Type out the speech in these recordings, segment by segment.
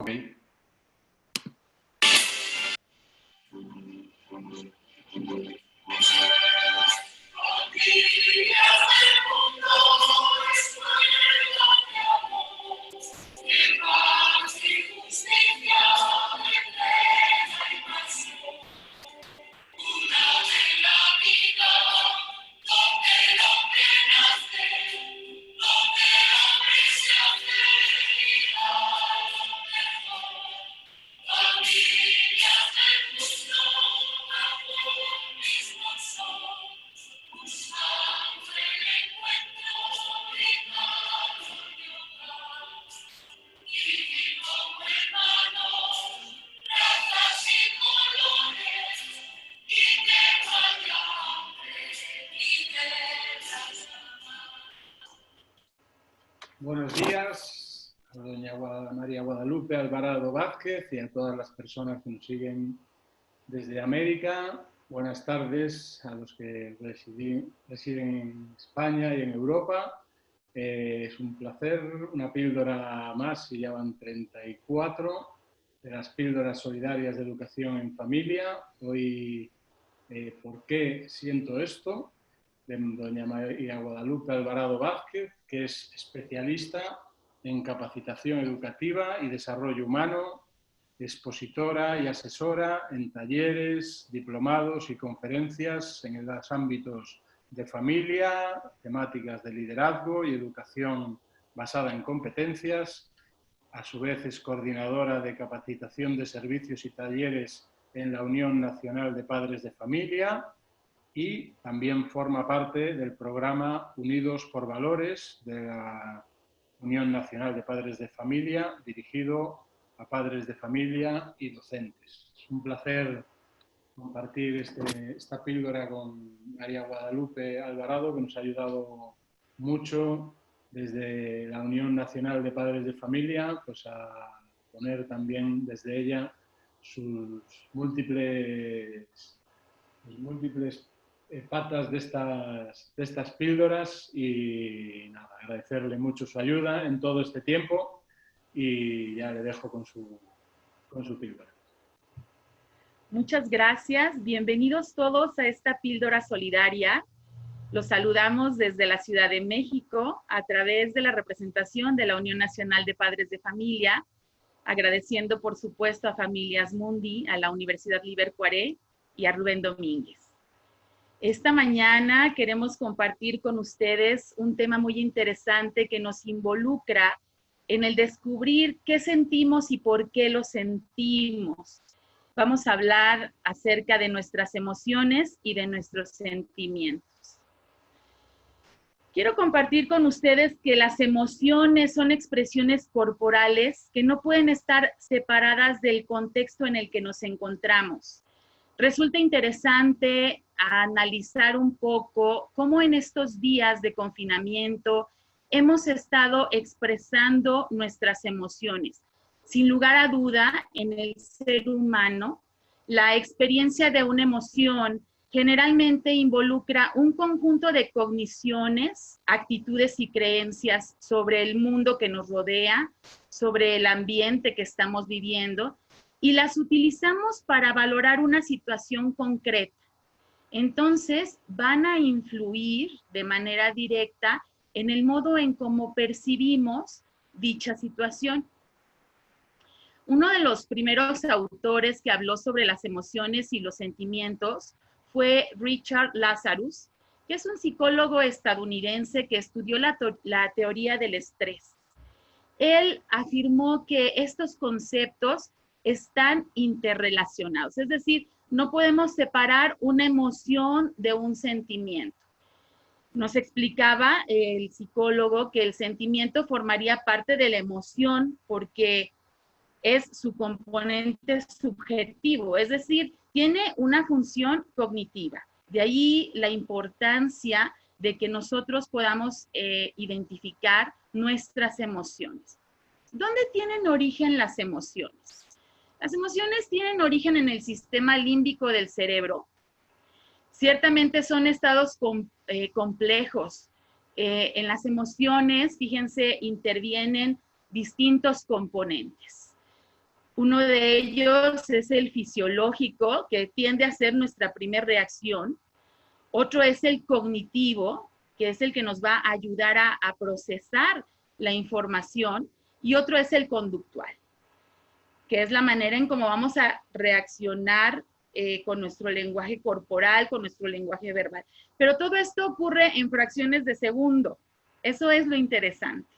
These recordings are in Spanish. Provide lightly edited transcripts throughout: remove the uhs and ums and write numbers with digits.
Okay. Buenos días a doña María Guadalupe Alvarado Vázquez y a todas las personas que nos siguen desde América. Buenas tardes a los que residen en España y en Europa. Es un placer, una píldora más, y ya van 34 de las píldoras solidarias de educación en familia. Hoy, ¿por qué siento esto?, de doña María Guadalupe Alvarado Vázquez, que es especialista en capacitación educativa y desarrollo humano, expositora y asesora en talleres, diplomados y conferencias en los ámbitos de familia, temáticas de liderazgo y educación basada en competencias. A su vez es coordinadora de capacitación de servicios y talleres en la Unión Nacional de Padres de Familia, y también forma parte del programa Unidos por Valores de la Unión Nacional de Padres de Familia, dirigido a padres de familia y docentes. Es un placer compartir esta píldora con María Guadalupe Alvarado, que nos ha ayudado mucho desde la Unión Nacional de Padres de Familia, pues a poner también desde ella sus múltiples patas de estas píldoras, y nada, agradecerle mucho su ayuda en todo este tiempo, y ya le dejo con su píldora. Muchas gracias. Bienvenidos todos a esta píldora solidaria. Los saludamos desde la Ciudad de México a través de la representación de la Unión Nacional de Padres de Familia, agradeciendo por supuesto a Familias Mundi, a la Universidad Liber Cuaré y a Rubén Domínguez. Esta mañana queremos compartir con ustedes un tema muy interesante que nos involucra en el descubrir qué sentimos y por qué lo sentimos. Vamos a hablar acerca de nuestras emociones y de nuestros sentimientos. Quiero compartir con ustedes que las emociones son expresiones corporales que no pueden estar separadas del contexto en el que nos encontramos. Resulta interesante analizar un poco cómo en estos días de confinamiento hemos estado expresando nuestras emociones. Sin lugar a duda, en el ser humano, la experiencia de una emoción generalmente involucra un conjunto de cogniciones, actitudes y creencias sobre el mundo que nos rodea, sobre el ambiente que estamos viviendo, y las utilizamos para valorar una situación concreta. Entonces, van a influir de manera directa en el modo en cómo percibimos dicha situación. Uno de los primeros autores que habló sobre las emociones y los sentimientos fue Richard Lazarus, que es un psicólogo estadounidense que estudió la teoría del estrés. Él afirmó que estos conceptos están interrelacionados, es decir, no podemos separar una emoción de un sentimiento. Nos explicaba el psicólogo que el sentimiento formaría parte de la emoción porque es su componente subjetivo, es decir, tiene una función cognitiva. De ahí la importancia de que nosotros podamos identificar nuestras emociones. ¿Dónde tienen origen las emociones? Las emociones tienen origen en el sistema límbico del cerebro. Ciertamente son estados complejos. En las emociones, fíjense, intervienen distintos componentes. Uno de ellos es el fisiológico, que tiende a ser nuestra primera reacción. Otro es el cognitivo, que es el que nos va a ayudar a procesar la información. Y otro es el conductual, que es la manera en cómo vamos a reaccionar con nuestro lenguaje corporal, con nuestro lenguaje verbal. Pero todo esto ocurre en fracciones de segundo. Eso es lo interesante.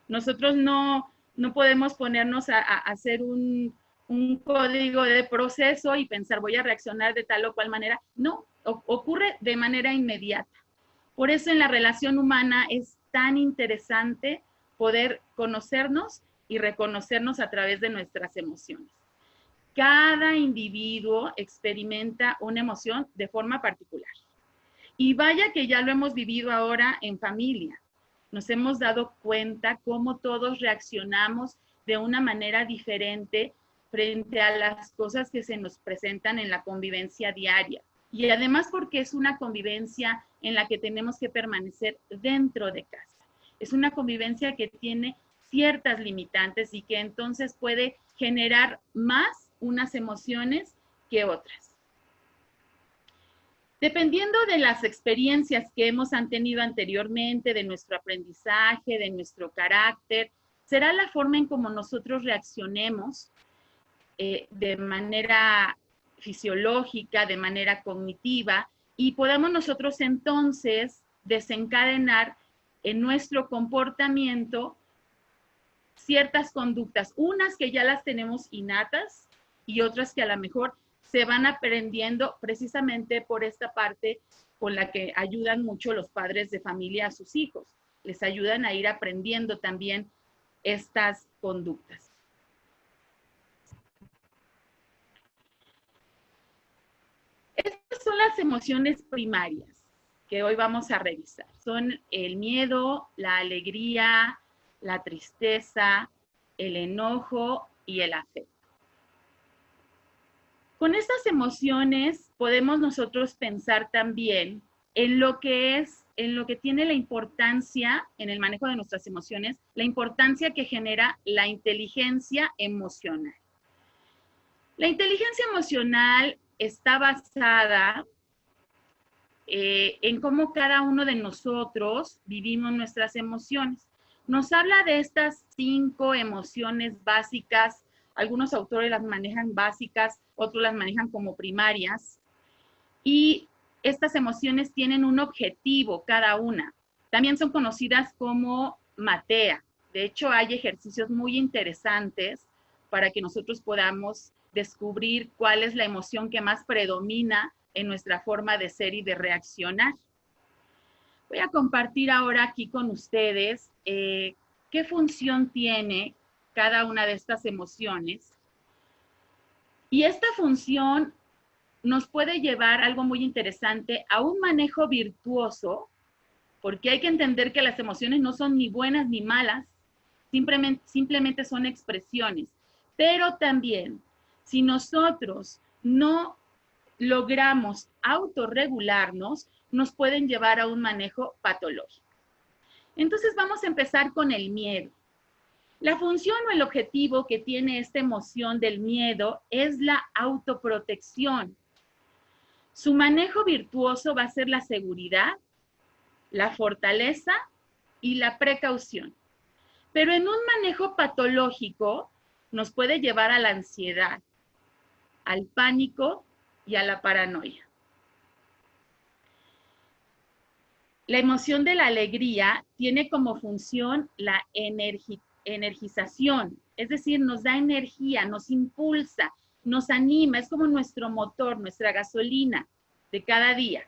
Nosotros no podemos ponernos a hacer un código de proceso y pensar voy a reaccionar de tal o cual manera. No, ocurre de manera inmediata. Por eso en la relación humana es tan interesante poder conocernos y reconocernos a través de nuestras emociones. Cada individuo experimenta una emoción de forma particular. Y vaya que ya lo hemos vivido ahora en familia. Nos hemos dado cuenta cómo todos reaccionamos de una manera diferente frente a las cosas que se nos presentan en la convivencia diaria. Y además porque es una convivencia en la que tenemos que permanecer dentro de casa. Es una convivencia que tiene ciertas limitantes y que entonces puede generar más unas emociones que otras. Dependiendo de las experiencias que hemos tenido anteriormente, de nuestro aprendizaje, de nuestro carácter, será la forma en cómo nosotros reaccionemos de manera fisiológica, de manera cognitiva, y podamos nosotros entonces desencadenar en nuestro comportamiento ciertas conductas, unas que ya las tenemos innatas y otras que a lo mejor se van aprendiendo precisamente por esta parte con la que ayudan mucho los padres de familia a sus hijos. Les ayudan a ir aprendiendo también estas conductas. Estas son las emociones primarias que hoy vamos a revisar. Son el miedo, la alegría, la tristeza, el enojo y el afecto. Con estas emociones podemos nosotros pensar también en lo que tiene la importancia en el manejo de nuestras emociones, la importancia que genera la inteligencia emocional. La inteligencia emocional está basada en cómo cada uno de nosotros vivimos nuestras emociones. Nos habla de estas 5 emociones básicas. Algunos autores las manejan básicas, otros las manejan como primarias. Y estas emociones tienen un objetivo cada una. También son conocidas como matea. De hecho, hay ejercicios muy interesantes para que nosotros podamos descubrir cuál es la emoción que más predomina en nuestra forma de ser y de reaccionar. Voy a compartir ahora aquí con ustedes qué función tiene cada una de estas emociones. Y esta función nos puede llevar algo muy interesante a un manejo virtuoso, porque hay que entender que las emociones no son ni buenas ni malas, simplemente son expresiones. Pero también, si nosotros no logramos autorregularnos, nos pueden llevar a un manejo patológico. Entonces vamos a empezar con el miedo. La función o el objetivo que tiene esta emoción del miedo es la autoprotección. Su manejo virtuoso va a ser la seguridad, la fortaleza y la precaución. Pero en un manejo patológico nos puede llevar a la ansiedad, al pánico y a la paranoia. La emoción de la alegría tiene como función la energización, es decir, nos da energía, nos impulsa, nos anima, es como nuestro motor, nuestra gasolina de cada día.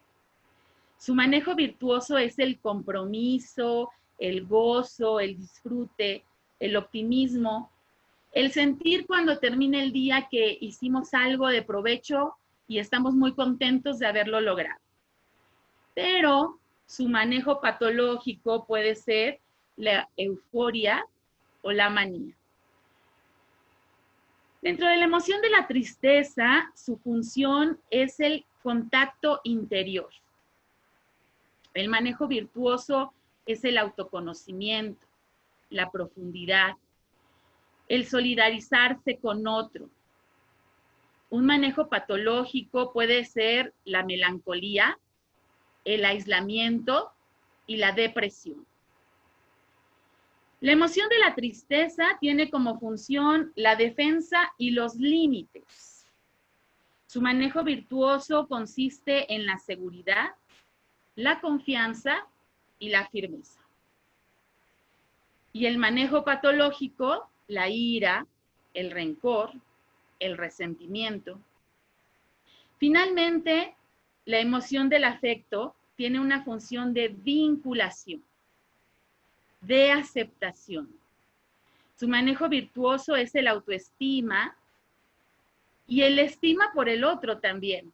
Su manejo virtuoso es el compromiso, el gozo, el disfrute, el optimismo, el sentir cuando termina el día que hicimos algo de provecho y estamos muy contentos de haberlo logrado. Pero su manejo patológico puede ser la euforia o la manía. Dentro de la emoción de la tristeza, su función es el contacto interior. El manejo virtuoso es el autoconocimiento, la profundidad. el solidarizarse con otro. Un manejo patológico puede ser la melancolía, el aislamiento y la depresión. La emoción de la tristeza tiene como función la defensa y los límites. Su manejo virtuoso consiste en la seguridad, la confianza y la firmeza. Y el manejo patológico, la ira, el rencor, el resentimiento. Finalmente, la emoción del afecto tiene una función de vinculación, de aceptación. Su manejo virtuoso es el autoestima y el estima por el otro también.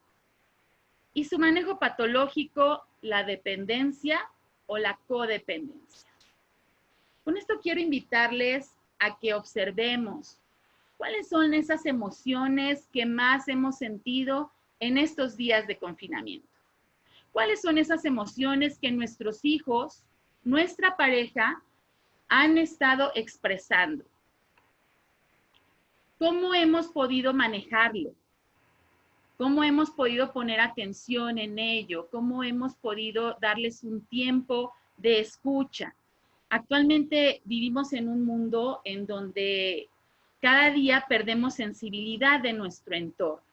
Y su manejo patológico, la dependencia o la codependencia. Con esto quiero invitarles a que observemos cuáles son esas emociones que más hemos sentido en estos días de confinamiento. ¿Cuáles son esas emociones que nuestros hijos, nuestra pareja, han estado expresando? ¿Cómo hemos podido manejarlo? ¿Cómo hemos podido poner atención en ello? ¿Cómo hemos podido darles un tiempo de escucha? Actualmente vivimos en un mundo en donde cada día perdemos sensibilidad de nuestro entorno.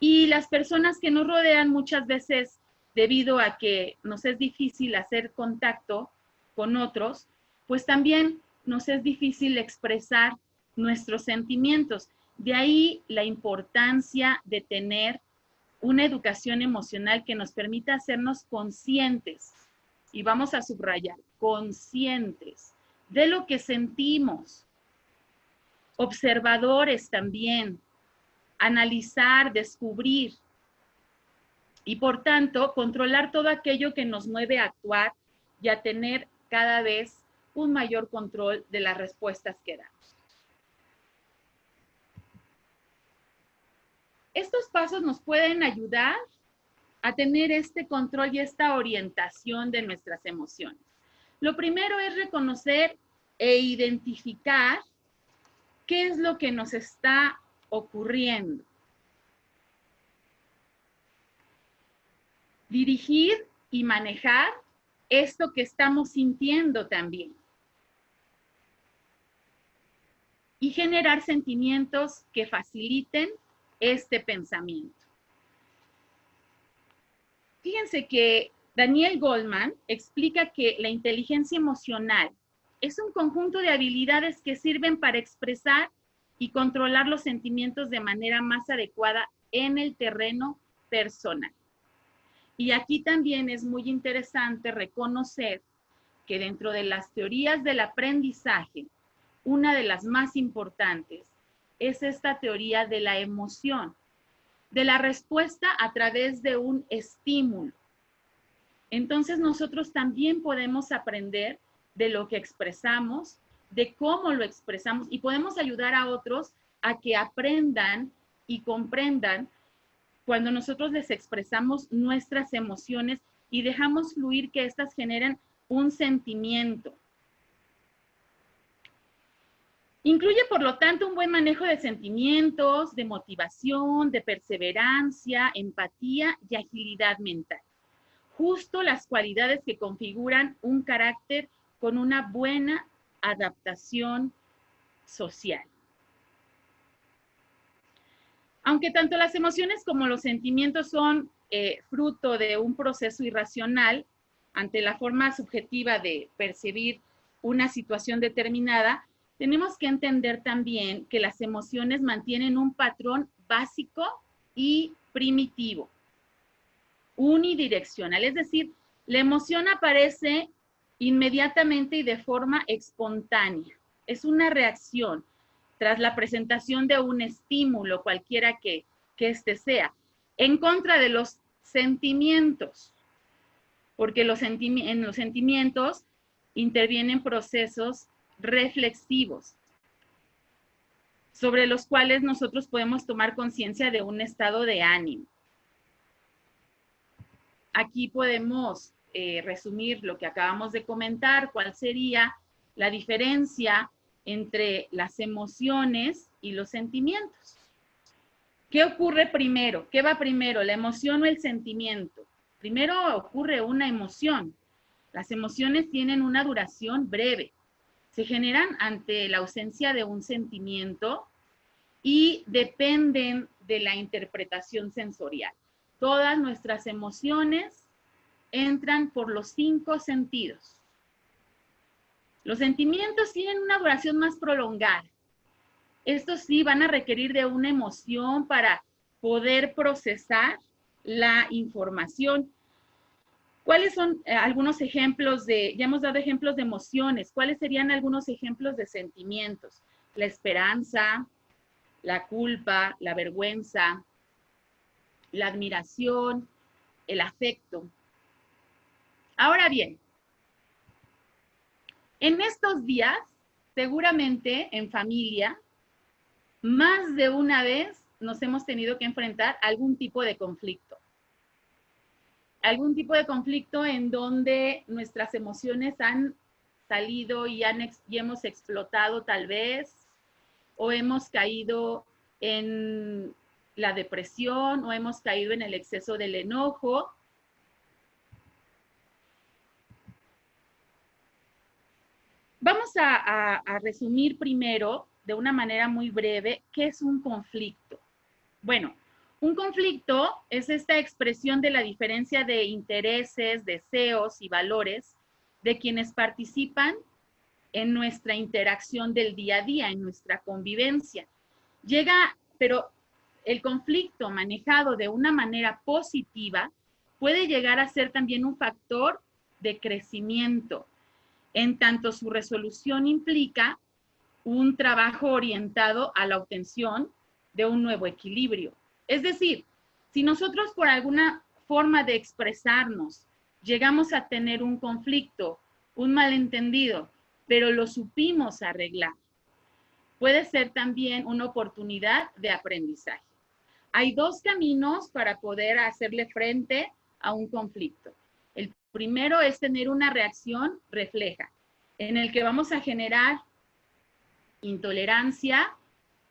Y las personas que nos rodean muchas veces, debido a que nos es difícil hacer contacto con otros, pues también nos es difícil expresar nuestros sentimientos. De ahí la importancia de tener una educación emocional que nos permita hacernos conscientes, y vamos a subrayar, conscientes de lo que sentimos, observadores también, analizar, descubrir, y por tanto controlar todo aquello que nos mueve a actuar y a tener cada vez un mayor control de las respuestas que damos. Estos pasos nos pueden ayudar a tener este control y esta orientación de nuestras emociones. Lo primero es reconocer e identificar qué es lo que nos está ocurriendo. Dirigir y manejar esto que estamos sintiendo también. Y generar sentimientos que faciliten este pensamiento. Fíjense que Daniel Goleman explica que la inteligencia emocional es un conjunto de habilidades que sirven para expresar y controlar los sentimientos de manera más adecuada en el terreno personal. Y aquí también es muy interesante reconocer que dentro de las teorías del aprendizaje, una de las más importantes es esta teoría de la emoción, de la respuesta a través de un estímulo. Entonces nosotros también podemos aprender de lo que expresamos, de cómo lo expresamos, y podemos ayudar a otros a que aprendan y comprendan cuando nosotros les expresamos nuestras emociones y dejamos fluir que éstas generen un sentimiento. Incluye, por lo tanto, un buen manejo de sentimientos, de motivación, de perseverancia, empatía y agilidad mental. Justo las cualidades que configuran un carácter con una buena adaptación social. Aunque tanto las emociones como los sentimientos son fruto de un proceso irracional ante la forma subjetiva de percibir una situación determinada, tenemos que entender también que las emociones mantienen un patrón básico y primitivo, unidireccional, es decir, la emoción aparece inmediatamente y de forma espontánea. Es una reacción tras la presentación de un estímulo, cualquiera que éste sea, en contra de los sentimientos, porque en los sentimientos intervienen procesos reflexivos, sobre los cuales nosotros podemos tomar conciencia de un estado de ánimo. Aquí podemos resumir lo que acabamos de comentar, cuál sería la diferencia entre las emociones y los sentimientos. ¿Qué ocurre primero? ¿Qué va primero, la emoción o el sentimiento? Primero ocurre una emoción. Las emociones tienen una duración breve. Se generan ante la ausencia de un sentimiento y dependen de la interpretación sensorial. Todas nuestras emociones entran por los 5 sentidos. Los sentimientos tienen una duración más prolongada. Estos sí van a requerir de una emoción para poder procesar la información. ¿Cuáles son algunos ejemplos ya hemos dado ejemplos de emociones, cuáles serían algunos ejemplos de sentimientos? La esperanza, la culpa, la vergüenza, la admiración, el afecto. Ahora bien, en estos días, seguramente en familia, más de una vez nos hemos tenido que enfrentar a algún tipo de conflicto. Algún tipo de conflicto en donde nuestras emociones han salido y hemos explotado tal vez, o hemos caído en la depresión, o hemos caído en el exceso del enojo. Vamos a resumir primero, de una manera muy breve, qué es un conflicto. Bueno, un conflicto es esta expresión de la diferencia de intereses, deseos y valores de quienes participan en nuestra interacción del día a día, en nuestra convivencia. Pero el conflicto manejado de una manera positiva puede llegar a ser también un factor de crecimiento, en tanto su resolución implica un trabajo orientado a la obtención de un nuevo equilibrio. Es decir, si nosotros por alguna forma de expresarnos llegamos a tener un conflicto, un malentendido, pero lo supimos arreglar, puede ser también una oportunidad de aprendizaje. Hay 2 caminos para poder hacerle frente a un conflicto. El primero es tener una reacción refleja, en el que vamos a generar intolerancia,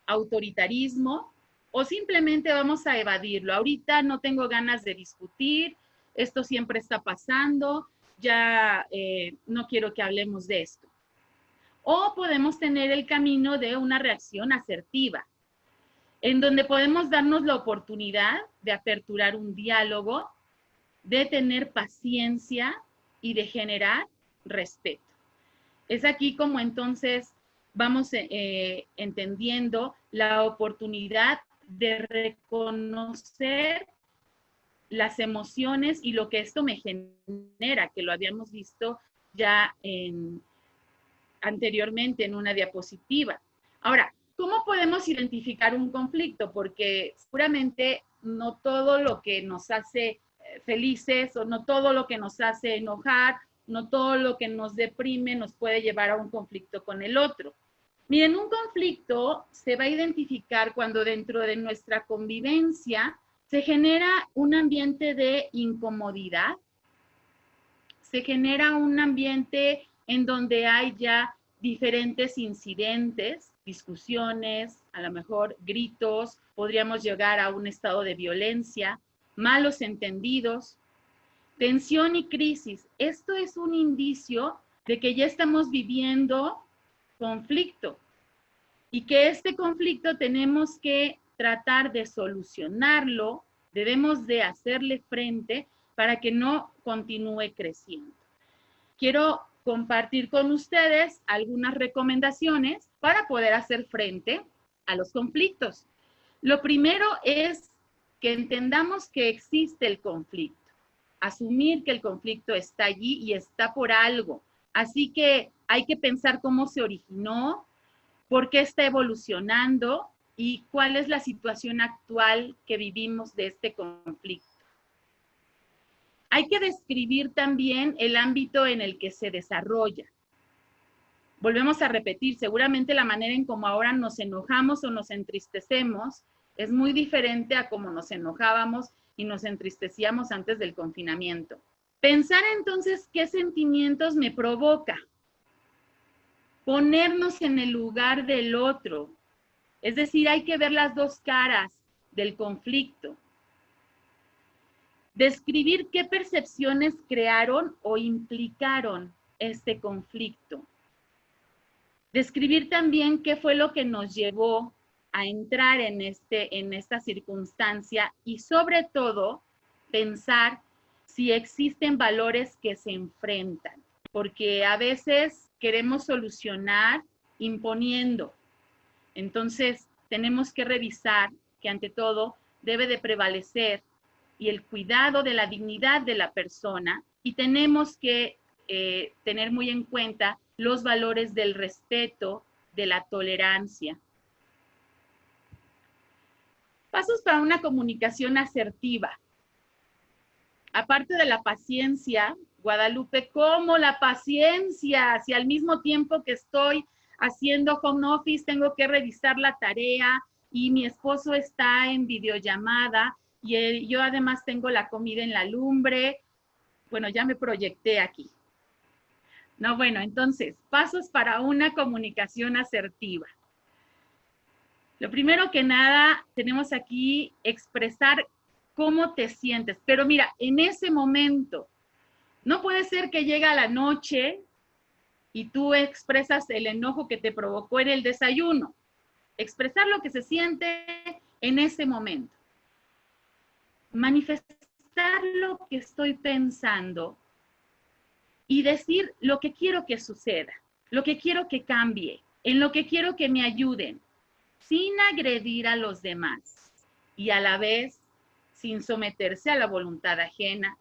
autoritarismo, o simplemente vamos a evadirlo. Ahorita no tengo ganas de discutir, esto siempre está pasando, ya no quiero que hablemos de esto. O podemos tener el camino de una reacción asertiva, en donde podemos darnos la oportunidad de aperturar un diálogo, de tener paciencia y de generar respeto. Es aquí como entonces vamos entendiendo la oportunidad de reconocer las emociones y lo que esto me genera, que lo habíamos visto ya anteriormente en una diapositiva. Ahora, ¿cómo podemos identificar un conflicto? Porque seguramente no todo lo que nos hace felices o no todo lo que nos hace enojar, no todo lo que nos deprime nos puede llevar a un conflicto con el otro. Miren, un conflicto se va a identificar cuando dentro de nuestra convivencia se genera un ambiente de incomodidad, se genera un ambiente en donde hay ya diferentes incidentes, discusiones, a lo mejor gritos, podríamos llegar a un estado de violencia, malos entendidos, tensión y crisis. Esto es un indicio de que ya estamos viviendo conflicto y que este conflicto tenemos que tratar de solucionarlo, debemos de hacerle frente para que no continúe creciendo. Quiero compartir con ustedes algunas recomendaciones para poder hacer frente a los conflictos. Lo primero es que entendamos que existe el conflicto, asumir que el conflicto está allí y está por algo. Así que hay que pensar cómo se originó, por qué está evolucionando y cuál es la situación actual que vivimos de este conflicto. Hay que describir también el ámbito en el que se desarrolla. Volvemos a repetir, seguramente la manera en cómo ahora nos enojamos o nos entristecemos es muy diferente a cómo nos enojábamos y nos entristecíamos antes del confinamiento. Pensar entonces qué sentimientos me provoca. ponernos en el lugar del otro. Es decir, hay que ver las dos caras del conflicto. Describir qué percepciones crearon o implicaron este conflicto. Describir también qué fue lo que nos llevó a entrar en esta circunstancia y sobre todo pensar si existen valores que se enfrentan, porque a veces queremos solucionar imponiendo. Entonces tenemos que revisar que ante todo debe de prevalecer y el cuidado de la dignidad de la persona, y tenemos que tener muy en cuenta los valores del respeto, de la tolerancia. Pasos para una comunicación asertiva. Aparte de la paciencia, Guadalupe, ¿cómo la paciencia? Si al mismo tiempo que estoy haciendo home office tengo que revisar la tarea y mi esposo está en videollamada y yo además tengo la comida en la lumbre. Bueno, ya me proyecté aquí. No, bueno, entonces, pasos para una comunicación asertiva. Lo primero que nada, tenemos aquí expresar cómo te sientes. Pero mira, en ese momento, no puede ser que llega la noche y tú expresas el enojo que te provocó en el desayuno. Expresar lo que se siente en ese momento. Manifestar lo que estoy pensando y decir lo que quiero que suceda, lo que quiero que cambie, en lo que quiero que me ayuden, sin agredir a los demás y a la vez sin someterse a la voluntad ajena.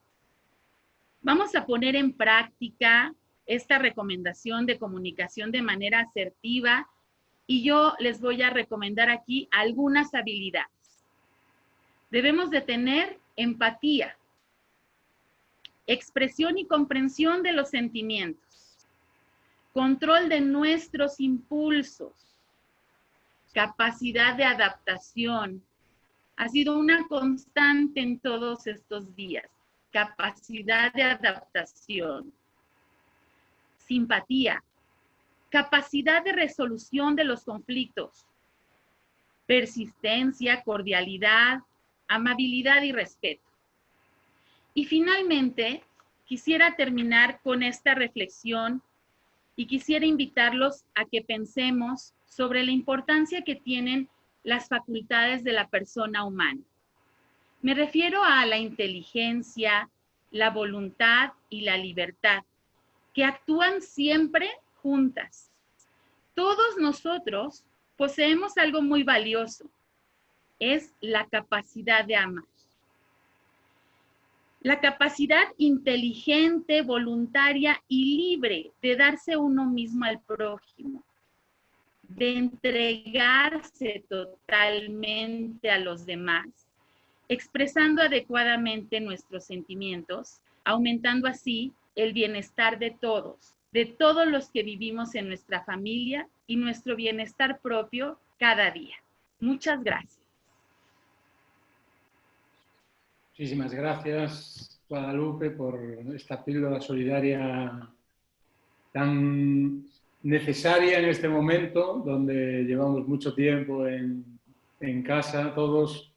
Vamos a poner en práctica esta recomendación de comunicación de manera asertiva y yo les voy a recomendar aquí algunas habilidades. Debemos de tener empatía, expresión y comprensión de los sentimientos, control de nuestros impulsos, capacidad de adaptación. Ha sido una constante en todos estos días. Capacidad de adaptación, simpatía, capacidad de resolución de los conflictos, persistencia, cordialidad, amabilidad y respeto. Y finalmente, quisiera terminar con esta reflexión y quisiera invitarlos a que pensemos sobre la importancia que tienen las facultades de la persona humana. Me refiero a la inteligencia, la voluntad y la libertad, que actúan siempre juntas. Todos nosotros poseemos algo muy valioso, es la capacidad de amar. La capacidad inteligente, voluntaria y libre de darse uno mismo al prójimo, de entregarse totalmente a los demás, expresando adecuadamente nuestros sentimientos, aumentando así el bienestar de todos los que vivimos en nuestra familia y nuestro bienestar propio cada día. Muchas gracias. Muchísimas gracias, Guadalupe, por esta píldora solidaria tan necesaria en este momento, donde llevamos mucho tiempo en casa todos,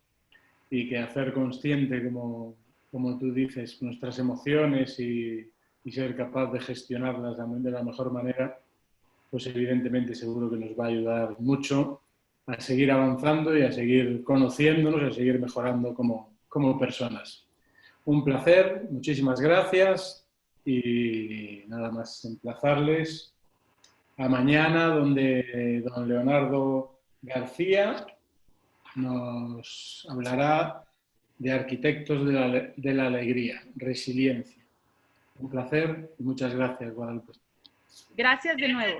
y que hacer consciente, como tú dices, nuestras emociones y ser capaz de gestionarlas de la mejor manera, pues evidentemente seguro que nos va a ayudar mucho a seguir avanzando y a seguir conociéndonos y a seguir mejorando como personas. Un placer, muchísimas gracias y nada más emplazarles a mañana, donde don Leonardo García nos hablará de arquitectos de la alegría, resiliencia. Un placer y muchas gracias, Guadalupe. Gracias de nuevo.